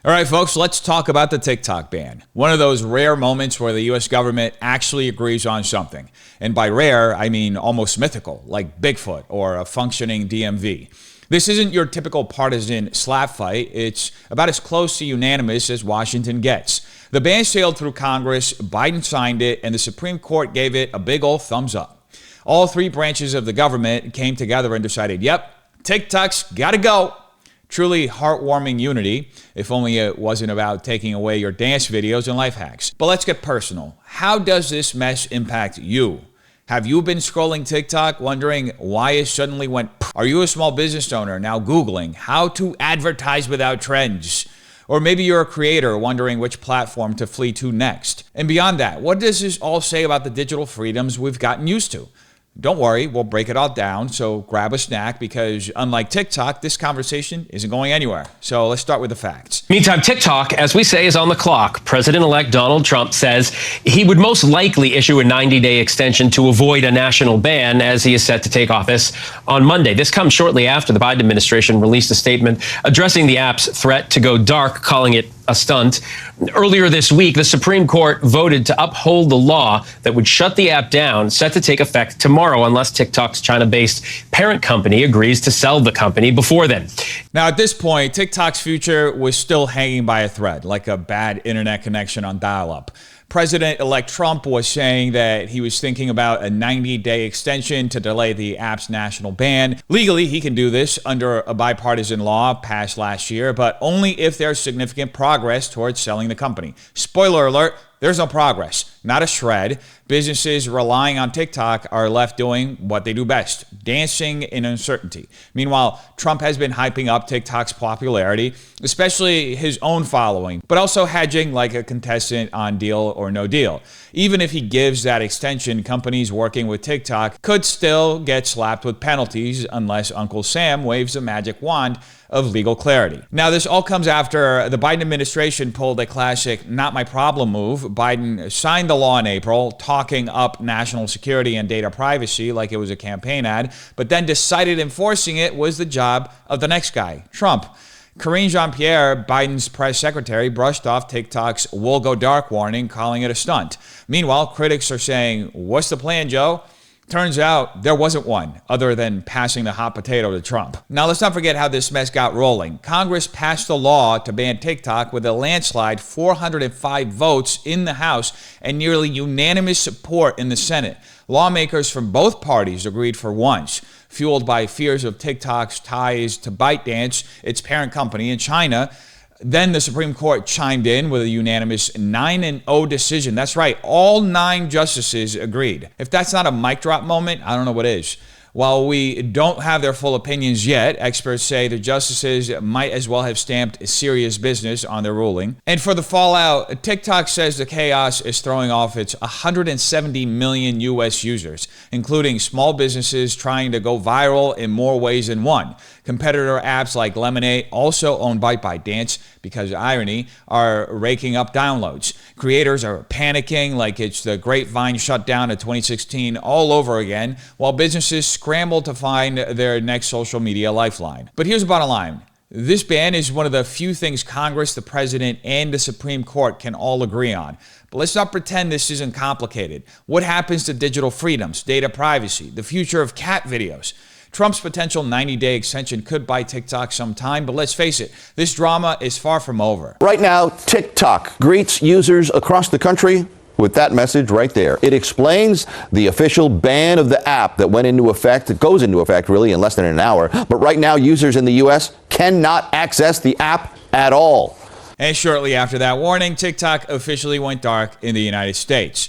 All right, folks, let's talk about the TikTok ban. One of those rare moments where the U.S. government actually agrees on something. And by rare, I mean almost mythical, like Bigfoot or a functioning DMV. This isn't your typical partisan slap fight. It's about as close to unanimous as Washington gets. The ban sailed through Congress, Biden signed it, and the Supreme Court gave it a big old thumbs up. All three branches of the government came together and decided, yep, TikTok's gotta go. Truly heartwarming unity, if only it wasn't about taking away your dance videos and life hacks. But let's get personal. How does this mess impact you? Have you been scrolling TikTok wondering why it suddenly went? Are you a small business owner now Googling how to advertise without trends? Or maybe you're a creator wondering which platform to flee to next. And beyond that, what does this all say about the digital freedoms we've gotten used to? Don't worry, we'll break it all down, so grab a snack because unlike TikTok, this conversation isn't going anywhere. So let's start with the facts. Meantime, TikTok, as we say, is on the clock. President-elect Donald Trump says he would most likely issue a 90-day extension to avoid a national ban as he is set to take office on Monday. This comes shortly after the Biden administration released a statement addressing the app's threat to go dark, calling it a stunt. Earlier this week, the Supreme Court voted to uphold the law that would shut the app down, set to take effect tomorrow unless TikTok's China-based parent company agrees to sell the company before then. Now, at this point, TikTok's future was still hanging by a thread, like a bad internet connection on dial-up. President-elect Trump was saying that he was thinking about a 90-day extension to delay the app's national ban. Legally, he can do this under a bipartisan law passed last year, but only if there's significant progress towards selling the company. Spoiler alert, there's no progress, not a shred. Businesses relying on TikTok are left doing what they do best, dancing in uncertainty. Meanwhile, Trump has been hyping up TikTok's popularity, especially his own following, but also hedging like a contestant on Deal or No Deal. Even if he gives that extension, companies working with TikTok could still get slapped with penalties unless Uncle Sam waves a magic wand of legal clarity. Now, this all comes after the Biden administration pulled a classic not my problem move. Biden signed the law in April, talking up national security and data privacy like it was a campaign ad, but then decided enforcing it was the job of the next guy, Trump. Karine Jean-Pierre, Biden's press secretary, brushed off TikTok's "will go dark" warning, calling it a stunt. Meanwhile, critics are saying, what's the plan, Joe? Turns out there wasn't one, other than passing the hot potato to Trump. Now, let's not forget how this mess got rolling. Congress passed a law to ban TikTok with a landslide 405 votes in the House and nearly unanimous support in the Senate. Lawmakers from both parties agreed for once, fueled by fears of TikTok's ties to ByteDance, its parent company in China. Then the Supreme Court chimed in with a unanimous 9-0 decision. That's right, all 9 justices agreed. If that's not a mic drop moment, I don't know what is. While we don't have their full opinions yet, experts say the justices might as well have stamped serious business on their ruling. And for the fallout, TikTok says the chaos is throwing off its 170 million U.S. users, including small businesses trying to go viral in more ways than one. Competitor apps like Lemonade, also owned by ByteDance, because of irony, are raking up downloads. Creators are panicking like it's the Grapevine shutdown of 2016 all over again, while businesses scramble to find their next social media lifeline. But here's the bottom line. This ban is one of the few things Congress, the president, and the Supreme Court can all agree on. But let's not pretend this isn't complicated. What happens to digital freedoms, data privacy, the future of cat videos? Trump's potential 90-day extension could buy TikTok some time, but let's face it, this drama is far from over. Right now, TikTok greets users across the country with that message right there. It explains the official ban of the app that went into effect. It goes into effect really in less than an hour. But right now, users in the U.S. cannot access the app at all. And shortly after that warning, TikTok officially went dark in the United States.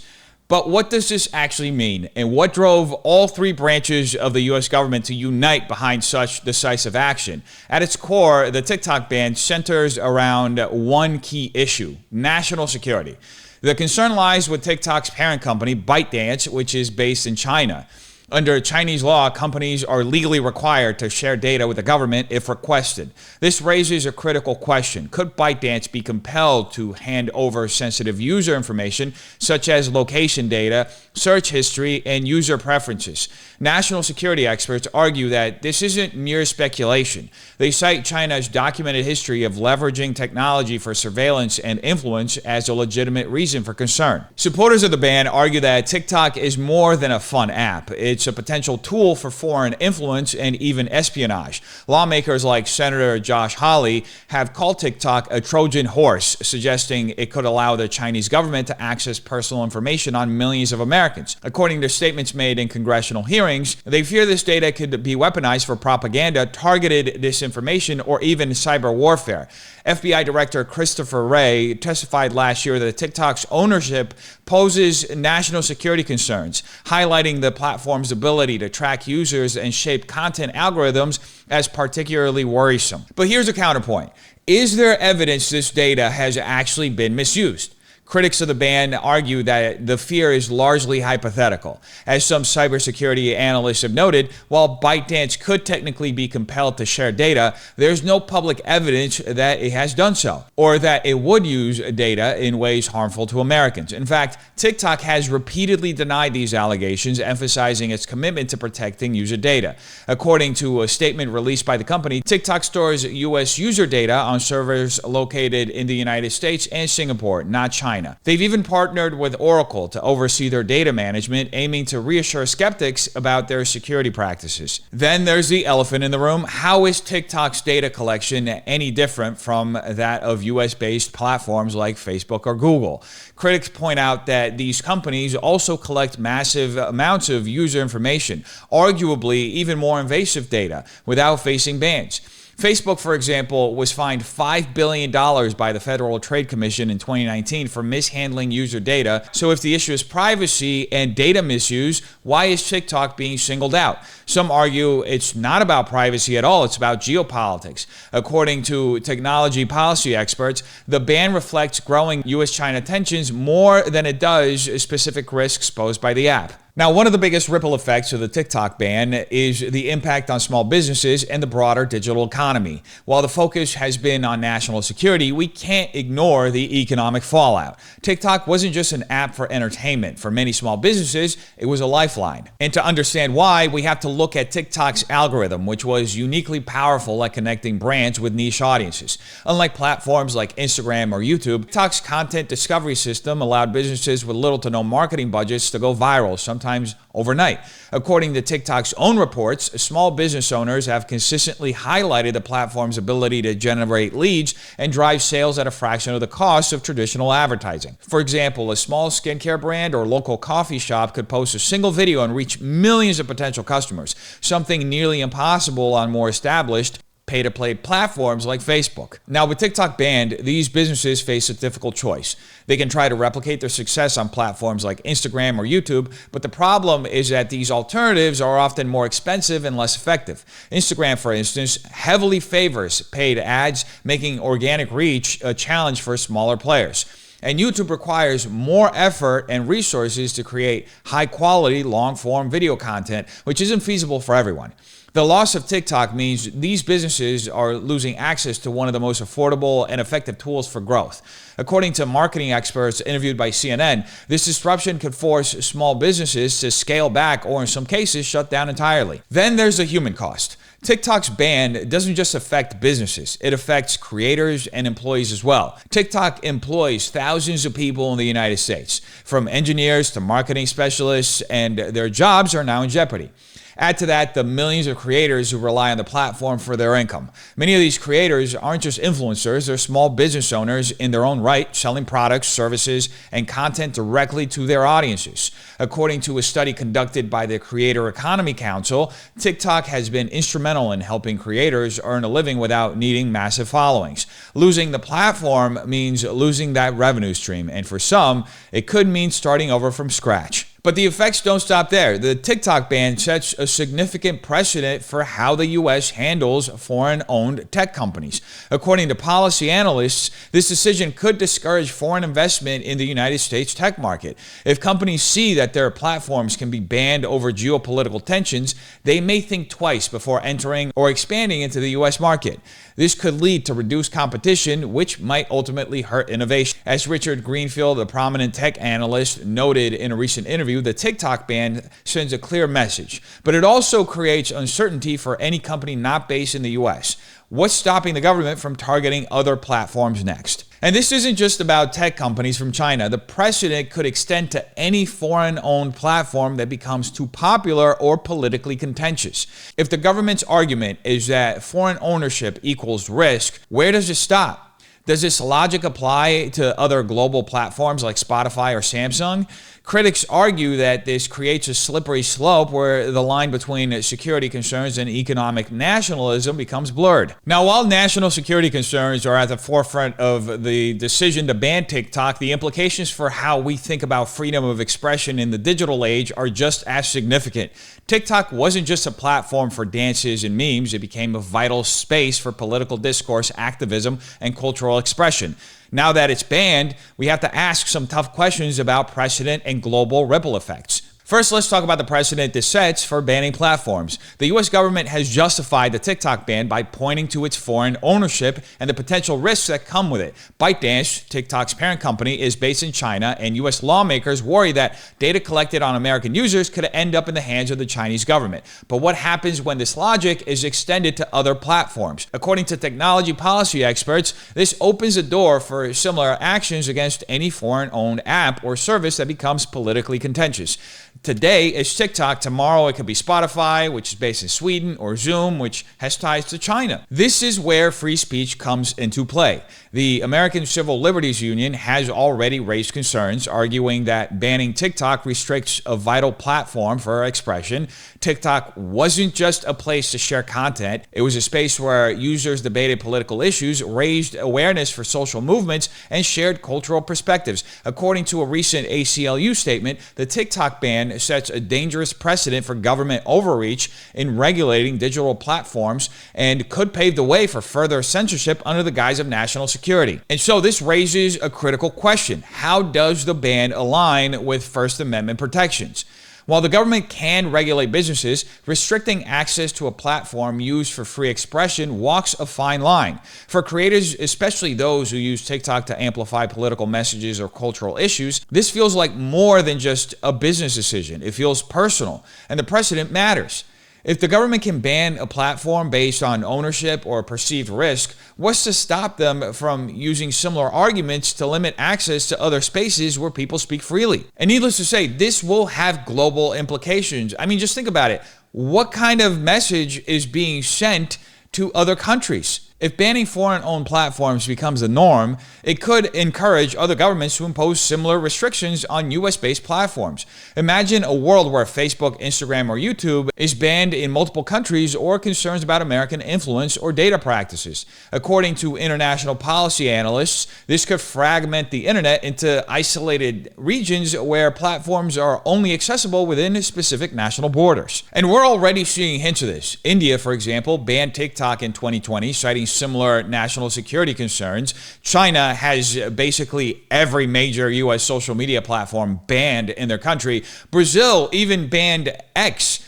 But what does this actually mean? And what drove all 3 branches of the U.S. government to unite behind such decisive action? At its core, the TikTok ban centers around one key issue: national security. The concern lies with TikTok's parent company, ByteDance, which is based in China. Under Chinese law, companies are legally required to share data with the government if requested. This raises a critical question. Could ByteDance be compelled to hand over sensitive user information, such as location data, search history, and user preferences? National security experts argue that this isn't mere speculation. They cite China's documented history of leveraging technology for surveillance and influence as a legitimate reason for concern. Supporters of the ban argue that TikTok is more than a fun app. It's a potential tool for foreign influence and even espionage. Lawmakers like Senator Josh Hawley have called TikTok a Trojan horse, suggesting it could allow the Chinese government to access personal information on millions of Americans. According to statements made in congressional hearings, they fear this data could be weaponized for propaganda, targeted disinformation, or even cyber warfare. FBI Director Christopher Wray testified last year that TikTok's ownership poses national security concerns, highlighting the platform's ability to track users and shape content algorithms as particularly worrisome. But here's a counterpoint. Is there evidence this data has actually been misused? Critics of the ban argue that the fear is largely hypothetical. As some cybersecurity analysts have noted, while ByteDance could technically be compelled to share data, there's no public evidence that it has done so, or that it would use data in ways harmful to Americans. In fact, TikTok has repeatedly denied these allegations, emphasizing its commitment to protecting user data. According to a statement released by the company, TikTok stores U.S. user data on servers located in the United States and Singapore, not China. They've even partnered with Oracle to oversee their data management, aiming to reassure skeptics about their security practices. Then there's the elephant in the room. How is TikTok's data collection any different from that of US-based platforms like Facebook or Google? Critics point out that these companies also collect massive amounts of user information, arguably even more invasive data, without facing bans. Facebook, for example, was fined $5 billion by the Federal Trade Commission in 2019 for mishandling user data. So if the issue is privacy and data misuse, why is TikTok being singled out? Some argue it's not about privacy at all, it's about geopolitics. According to technology policy experts, the ban reflects growing U.S.-China tensions more than it does specific risks posed by the app. Now, one of the biggest ripple effects of the TikTok ban is the impact on small businesses and the broader digital economy. While the focus has been on national security, we can't ignore the economic fallout. TikTok wasn't just an app for entertainment. For many small businesses, it was a lifeline. And to understand why, we have to look at TikTok's algorithm, which was uniquely powerful at connecting brands with niche audiences. Unlike platforms like Instagram or YouTube, TikTok's content discovery system allowed businesses with little to no marketing budgets to go viral, sometimes overnight. According to TikTok's own reports, small business owners have consistently highlighted the platform's ability to generate leads and drive sales at a fraction of the cost of traditional advertising. For example, a small skincare brand or local coffee shop could post a single video and reach millions of potential customers, something nearly impossible on more established pay-to-play platforms like Facebook. Now, with TikTok banned, these businesses face a difficult choice. They can try to replicate their success on platforms like Instagram or YouTube, but the problem is that these alternatives are often more expensive and less effective. Instagram, for instance, heavily favors paid ads, making organic reach a challenge for smaller players. And YouTube requires more effort and resources to create high-quality, long-form video content, which isn't feasible for everyone. The loss of TikTok means these businesses are losing access to one of the most affordable and effective tools for growth. According to marketing experts interviewed by CNN, this disruption could force small businesses to scale back or in some cases shut down entirely. Then there's the human cost. TikTok's ban doesn't just affect businesses, it affects creators and employees as well. TikTok employs thousands of people in the United States, from engineers to marketing specialists, and their jobs are now in jeopardy. Add to that the millions of creators who rely on the platform for their income. Many of these creators aren't just influencers, they're small business owners in their own right, selling products, services, and content directly to their audiences. According to a study conducted by the Creator Economy Council, TikTok has been instrumental in helping creators earn a living without needing massive followings. Losing the platform means losing that revenue stream, and for some, it could mean starting over from scratch. But the effects don't stop there. The TikTok ban sets a significant precedent for how the U.S. handles foreign-owned tech companies. According to policy analysts, this decision could discourage foreign investment in the United States tech market. If companies see that their platforms can be banned over geopolitical tensions, they may think twice before entering or expanding into the U.S. market. This could lead to reduced competition, which might ultimately hurt innovation. As Richard Greenfield, a prominent tech analyst, noted in a recent interview, the TikTok ban sends a clear message, but it also creates uncertainty for any company not based in the U.S. What's stopping the government from targeting other platforms next? And this isn't just about tech companies from China. The precedent could extend to any foreign-owned platform that becomes too popular or politically contentious. If the government's argument is that foreign ownership equals risk, where does it stop? Does this logic apply to other global platforms like Spotify or Samsung? Critics argue that this creates a slippery slope where the line between security concerns and economic nationalism becomes blurred. Now, while national security concerns are at the forefront of the decision to ban TikTok, the implications for how we think about freedom of expression in the digital age are just as significant. TikTok wasn't just a platform for dances and memes, it became a vital space for political discourse, activism, and cultural expression. Now that it's banned, we have to ask some tough questions about precedent and global ripple effects. First, let's talk about the precedent this sets for banning platforms. The U.S. government has justified the TikTok ban by pointing to its foreign ownership and the potential risks that come with it. ByteDance, TikTok's parent company, is based in China, and U.S. lawmakers worry that data collected on American users could end up in the hands of the Chinese government. But what happens when this logic is extended to other platforms? According to technology policy experts, this opens the door for similar actions against any foreign-owned app or service that becomes politically contentious. Today it's TikTok, tomorrow it could be Spotify, which is based in Sweden, or Zoom, which has ties to China. This is where free speech comes into play. The American Civil Liberties Union has already raised concerns, arguing that banning TikTok restricts a vital platform for expression. TikTok wasn't just a place to share content, it was a space where users debated political issues, raised awareness for social movements, and shared cultural perspectives. According to a recent ACLU statement, the TikTok ban sets a dangerous precedent for government overreach in regulating digital platforms and could pave the way for further censorship under the guise of national security. And so this raises a critical question. How does the ban align with First Amendment protections? While the government can regulate businesses, restricting access to a platform used for free expression walks a fine line. For creators, especially those who use TikTok to amplify political messages or cultural issues, this feels like more than just a business decision. It feels personal, and the precedent matters. If the government can ban a platform based on ownership or perceived risk, what's to stop them from using similar arguments to limit access to other spaces where people speak freely? And needless to say, this will have global implications. I mean, just think about it. What kind of message is being sent to other countries? If banning foreign-owned platforms becomes the norm, it could encourage other governments to impose similar restrictions on US-based platforms. Imagine a world where Facebook, Instagram, or YouTube is banned in multiple countries or concerns about American influence or data practices. According to international policy analysts, this could fragment the internet into isolated regions where platforms are only accessible within specific national borders. And we're already seeing hints of this. India, for example, banned TikTok in 2020, citing similar national security concerns. China has basically every major U.S. social media platform banned in their country. Brazil even banned X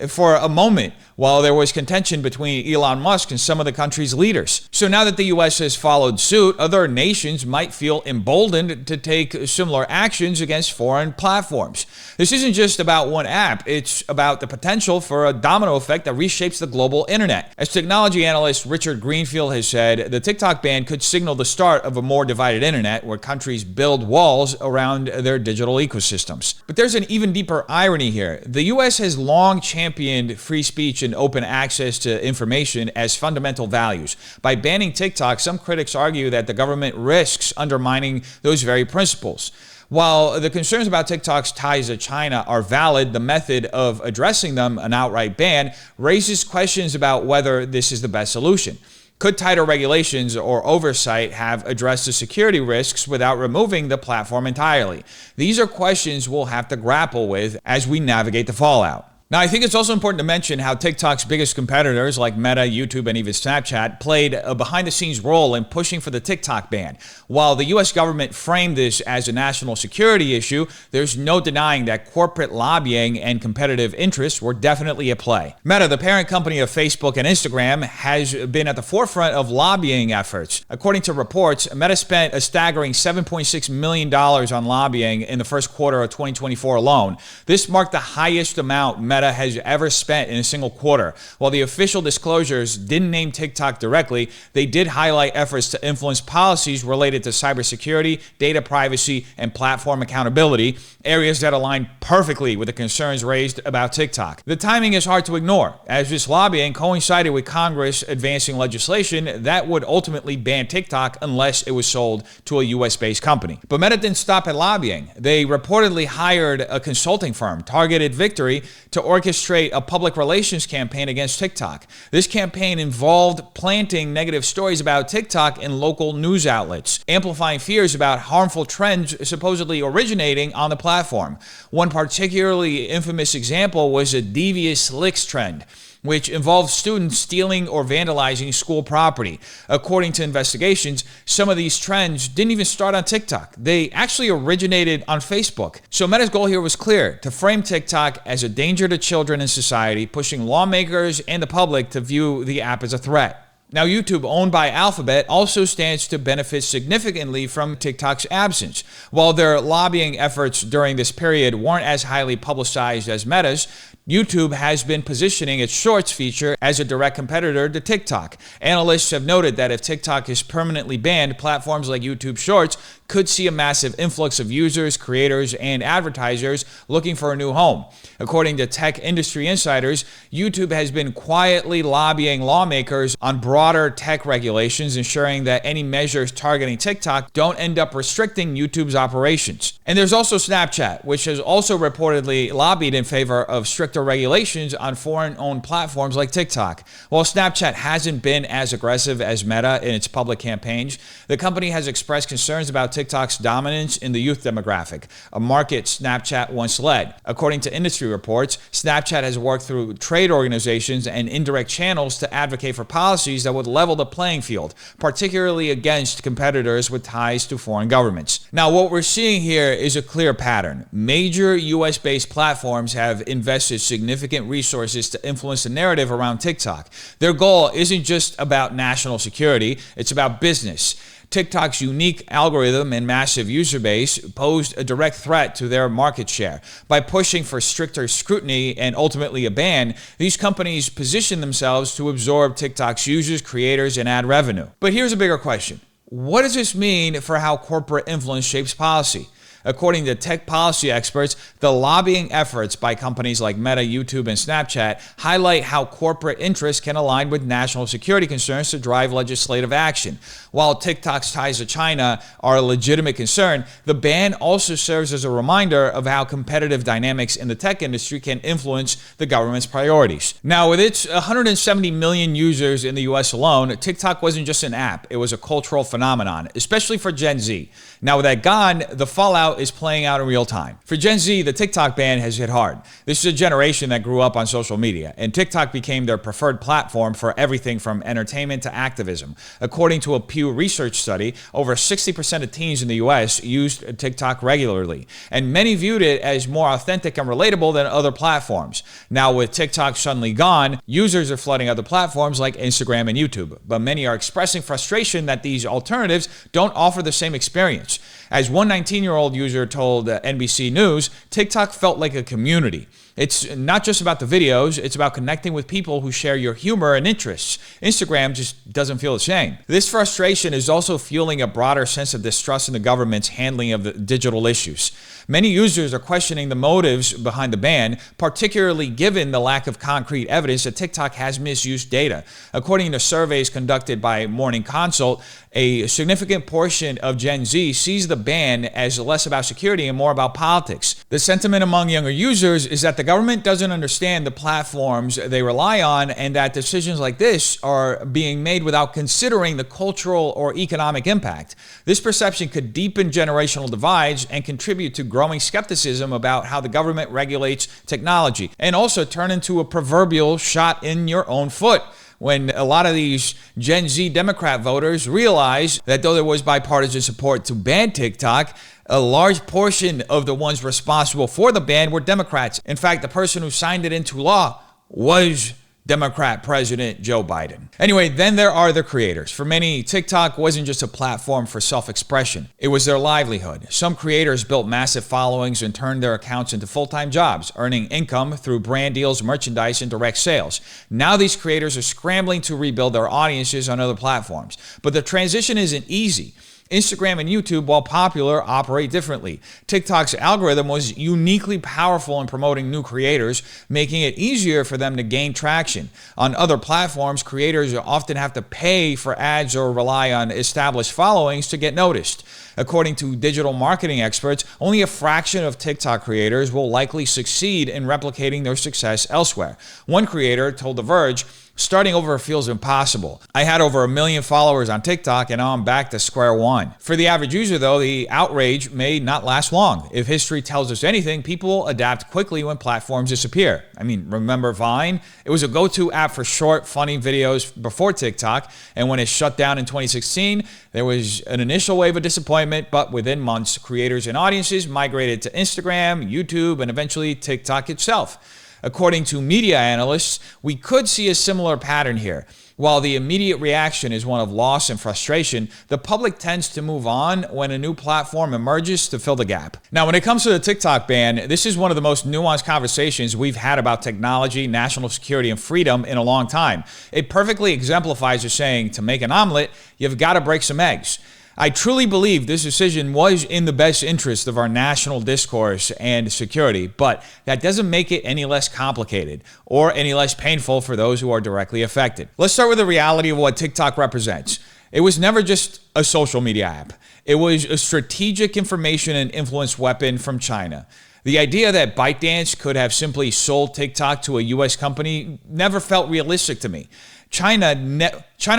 for a moment while there was contention between Elon Musk and some of the country's leaders. So now that the U.S. has followed suit, other nations might feel emboldened to take similar actions against foreign platforms. This isn't just about one app, it's about the potential for a domino effect that reshapes the global internet. As technology analyst Richard Greenfield has said, the TikTok ban could signal the start of a more divided internet where countries build walls around their digital ecosystems. But there's an even deeper irony here. The U.S. has long championed free speech and open access to information as fundamental values. By banning TikTok, some critics argue that the government risks undermining those very principles. While the concerns about TikTok's ties to China are valid, the method of addressing them, an outright ban, raises questions about whether this is the best solution. Could tighter regulations or oversight have addressed the security risks without removing the platform entirely? These are questions we'll have to grapple with as we navigate the fallout. Now, I think it's also important to mention how TikTok's biggest competitors like Meta, YouTube, and even Snapchat played a behind-the-scenes role in pushing for the TikTok ban. While the U.S. government framed this as a national security issue, there's no denying that corporate lobbying and competitive interests were definitely at play. Meta, the parent company of Facebook and Instagram, has been at the forefront of lobbying efforts. According to reports, Meta spent a staggering $7.6 million on lobbying in the first quarter of 2024 alone. This marked the highest amount Meta has ever spent in a single quarter. While the official disclosures didn't name TikTok directly, they did highlight efforts to influence policies related to cybersecurity, data privacy, and platform accountability, areas that align perfectly with the concerns raised about TikTok. The timing is hard to ignore, as this lobbying coincided with Congress advancing legislation that would ultimately ban TikTok unless it was sold to a US-based company. But Meta didn't stop at lobbying. They reportedly hired a consulting firm, Targeted Victory, to orchestrate a public relations campaign against TikTok. This campaign involved planting negative stories about TikTok in local news outlets, amplifying fears about harmful trends supposedly originating on the platform. One particularly infamous example was a devious licks trend, which involved students stealing or vandalizing school property. According to investigations, some of these trends didn't even start on TikTok. They actually originated on Facebook. So Meta's goal here was clear: to frame TikTok as a danger to children and society, pushing lawmakers and the public to view the app as a threat. Now, YouTube, owned by Alphabet, also stands to benefit significantly from TikTok's absence. While their lobbying efforts during this period weren't as highly publicized as Meta's, YouTube has been positioning its Shorts feature as a direct competitor to TikTok. Analysts have noted that if TikTok is permanently banned, platforms like YouTube Shorts could see a massive influx of users, creators, and advertisers looking for a new home. According to tech industry insiders, YouTube has been quietly lobbying lawmakers on broader tech regulations, ensuring that any measures targeting TikTok don't end up restricting YouTube's operations. And there's also Snapchat, which has also reportedly lobbied in favor of stricter regulations on foreign-owned platforms like TikTok. While Snapchat hasn't been as aggressive as Meta in its public campaigns, the company has expressed concerns about TikTok's dominance in the youth demographic, a market Snapchat once led. According to industry reports, Snapchat has worked through trade organizations and indirect channels to advocate for policies that would level the playing field, particularly against competitors with ties to foreign governments. Now, what we're seeing here is a clear pattern. Major US-based platforms have invested significant resources to influence the narrative around TikTok. Their goal isn't just about national security, it's about business. TikTok's unique algorithm and massive user base posed a direct threat to their market share. By pushing for stricter scrutiny and ultimately a ban, these companies position themselves to absorb TikTok's users, creators, and ad revenue. But here's a bigger question. What does this mean for how corporate influence shapes policy? According to tech policy experts, the lobbying efforts by companies like Meta, YouTube, and Snapchat highlight how corporate interests can align with national security concerns to drive legislative action. While TikTok's ties to China are a legitimate concern, the ban also serves as a reminder of how competitive dynamics in the tech industry can influence the government's priorities. Now, with its 170 million users in the US alone, TikTok wasn't just an app, it was a cultural phenomenon, especially for Gen Z. Now, with that gone, the fallout is playing out in real time. For Gen Z, the TikTok ban has hit hard. This is a generation that grew up on social media, and TikTok became their preferred platform for everything from entertainment to activism. According to a Pew Research study, over 60% of teens in the US used TikTok regularly, and many viewed it as more authentic and relatable than other platforms. Now, with TikTok suddenly gone, users are flooding other platforms like Instagram and YouTube, but many are expressing frustration that these alternatives don't offer the same experience. As one 19-year-old user told NBC News, TikTok felt like a community. It's not just about the videos, it's about connecting with people who share your humor and interests. Instagram just doesn't feel the same. This frustration is also fueling a broader sense of distrust in the government's handling of the digital issues. Many users are questioning the motives behind the ban, particularly given the lack of concrete evidence that TikTok has misused data. According to surveys conducted by Morning Consult, a significant portion of Gen Z sees the ban as less about security and more about politics. The sentiment among younger users is that the the government doesn't understand the platforms they rely on and that decisions like this are being made without considering the cultural or economic impact. This perception could deepen generational divides and contribute to growing skepticism about how the government regulates technology, and also turn into a proverbial shot in your own foot when a lot of these Gen Z Democrat voters realize that though there was bipartisan support to ban TikTok, a large portion of the ones responsible for the ban were Democrats. In fact, the person who signed it into law was Democrat President Joe Biden. Anyway, then there are the creators. For many, TikTok wasn't just a platform for self-expression. It was their livelihood. Some creators built massive followings and turned their accounts into full-time jobs, earning income through brand deals, merchandise, and direct sales. Now these creators are scrambling to rebuild their audiences on other platforms. But the transition isn't easy. Instagram and YouTube, while popular, operate differently. TikTok's algorithm was uniquely powerful in promoting new creators, making it easier for them to gain traction. On other platforms, creators often have to pay for ads or rely on established followings to get noticed. According to digital marketing experts, only a fraction of TikTok creators will likely succeed in replicating their success elsewhere. One creator told The Verge, "Starting over feels impossible. I had over 1 million followers on TikTok and now I'm back to square one." For the average user, though, the outrage may not last long. If history tells us anything, people adapt quickly when platforms disappear. I mean, remember Vine? It was a go-to app for short, funny videos before TikTok, and when it shut down in 2016, there was an initial wave of disappointment, but within months, creators and audiences migrated to Instagram, YouTube, and eventually TikTok itself. According to media analysts, we could see a similar pattern here. While the immediate reaction is one of loss and frustration, the public tends to move on when a new platform emerges to fill the gap. Now, when it comes to the TikTok ban, this is one of the most nuanced conversations we've had about technology, national security, and freedom in a long time. It perfectly exemplifies the saying, to make an omelet, you've got to break some eggs. I truly believe this decision was in the best interest of our national discourse and security, but that doesn't make it any less complicated or any less painful for those who are directly affected. Let's start with the reality of what TikTok represents. It was never just a social media app. It was a strategic information and influence weapon from China. The idea that ByteDance could have simply sold TikTok to a U.S. company never felt realistic to me. China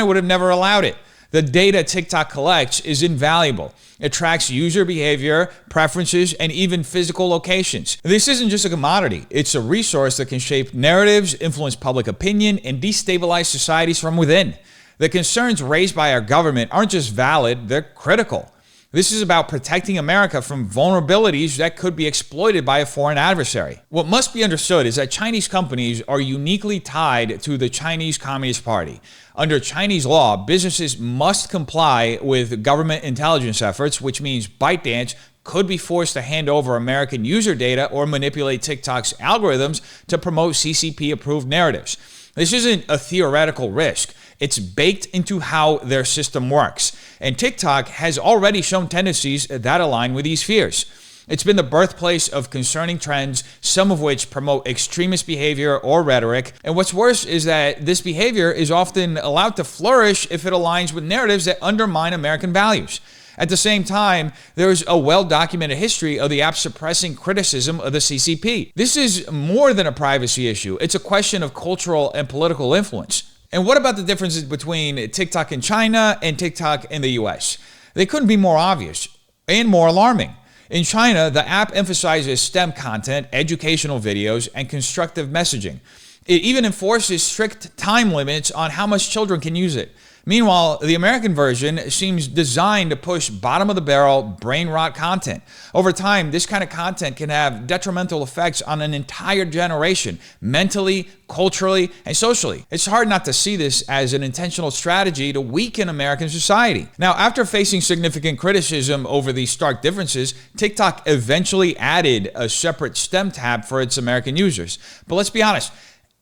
would have never allowed it. The data TikTok collects is invaluable. It tracks user behavior, preferences, and even physical locations. This isn't just a commodity. It's a resource that can shape narratives, influence public opinion, and destabilize societies from within. The concerns raised by our government aren't just valid, they're critical. This is about protecting America from vulnerabilities that could be exploited by a foreign adversary. What must be understood is that Chinese companies are uniquely tied to the Chinese Communist Party. Under Chinese law, businesses must comply with government intelligence efforts, which means ByteDance could be forced to hand over American user data or manipulate TikTok's algorithms to promote CCP-approved narratives. This isn't a theoretical risk. It's baked into how their system works. And TikTok has already shown tendencies that align with these fears. It's been the birthplace of concerning trends, some of which promote extremist behavior or rhetoric. And what's worse is that this behavior is often allowed to flourish if it aligns with narratives that undermine American values. At the same time, there's a well-documented history of the app suppressing criticism of the CCP. This is more than a privacy issue. It's a question of cultural and political influence. And what about the differences between TikTok in China and TikTok in the US? They couldn't be more obvious and more alarming. In China, the app emphasizes STEM content, educational videos, and constructive messaging. It even enforces strict time limits on how much children can use it. Meanwhile, the American version seems designed to push bottom-of-the-barrel, brain rot content. Over time, this kind of content can have detrimental effects on an entire generation, mentally, culturally, and socially. It's hard not to see this as an intentional strategy to weaken American society. Now, after facing significant criticism over these stark differences, TikTok eventually added a separate STEM tab for its American users. But let's be honest,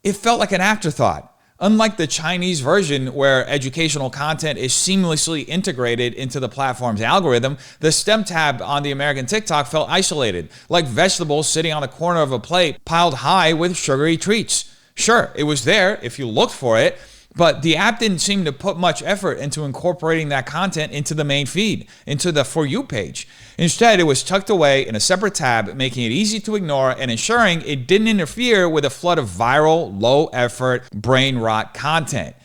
it felt like an afterthought. Unlike the Chinese version, where educational content is seamlessly integrated into the platform's algorithm, the STEM tab on the American TikTok felt isolated, like vegetables sitting on the corner of a plate piled high with sugary treats. Sure, it was there if you looked for it, But the app didn't seem to put much effort into incorporating that content into the main feed, into the For You page. Instead, it was tucked away in a separate tab, making it easy to ignore and ensuring it didn't interfere with a flood of viral, low-effort, brain rot content.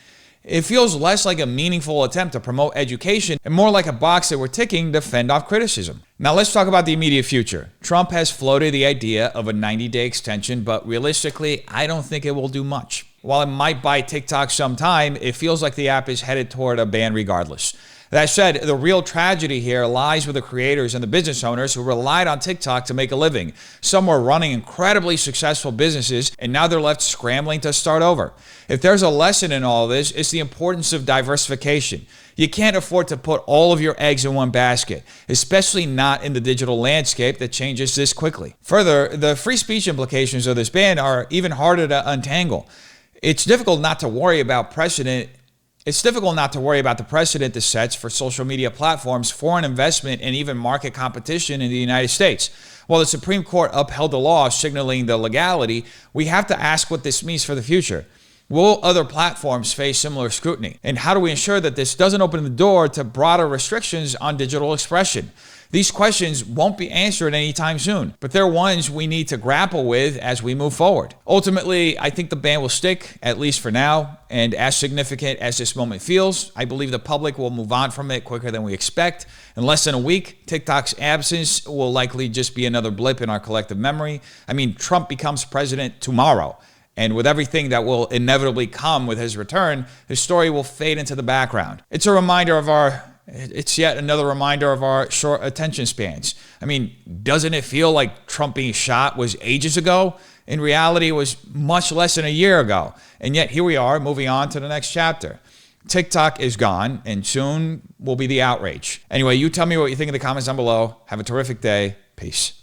It feels less like a meaningful attempt to promote education and more like a box that we're ticking to fend off criticism. Now let's talk about the immediate future. Trump has floated the idea of a 90-day extension, but realistically, I don't think it will do much. While it might buy TikTok some time, it feels like the app is headed toward a ban regardless. That said, the real tragedy here lies with the creators and the business owners who relied on TikTok to make a living. Some were running incredibly successful businesses, and now they're left scrambling to start over. If there's a lesson in all this, it's the importance of diversification. You can't afford to put all of your eggs in one basket, especially not in the digital landscape that changes this quickly. Further, the free speech implications of this ban are even harder to untangle. It's difficult not to worry about the precedent this sets for social media platforms, foreign investment, and even market competition in the United States. While the Supreme Court upheld the law signaling the legality, we have to ask what this means for the future. Will other platforms face similar scrutiny? And how do we ensure that this doesn't open the door to broader restrictions on digital expression? These questions won't be answered anytime soon, but they're ones we need to grapple with as we move forward. Ultimately, I think the ban will stick, at least for now, and as significant as this moment feels, I believe the public will move on from it quicker than we expect. In less than a week, TikTok's absence will likely just be another blip in our collective memory. I mean, Trump becomes president tomorrow. And with everything that will inevitably come with his return, his story will fade into the background. It's yet another reminder of our short attention spans. I mean, doesn't it feel like Trump being shot was ages ago? In reality, it was much less than a year ago. And yet here we are, moving on to the next chapter. TikTok is gone, and soon will be the outrage. Anyway, you tell me what you think in the comments down below. Have a terrific day. Peace.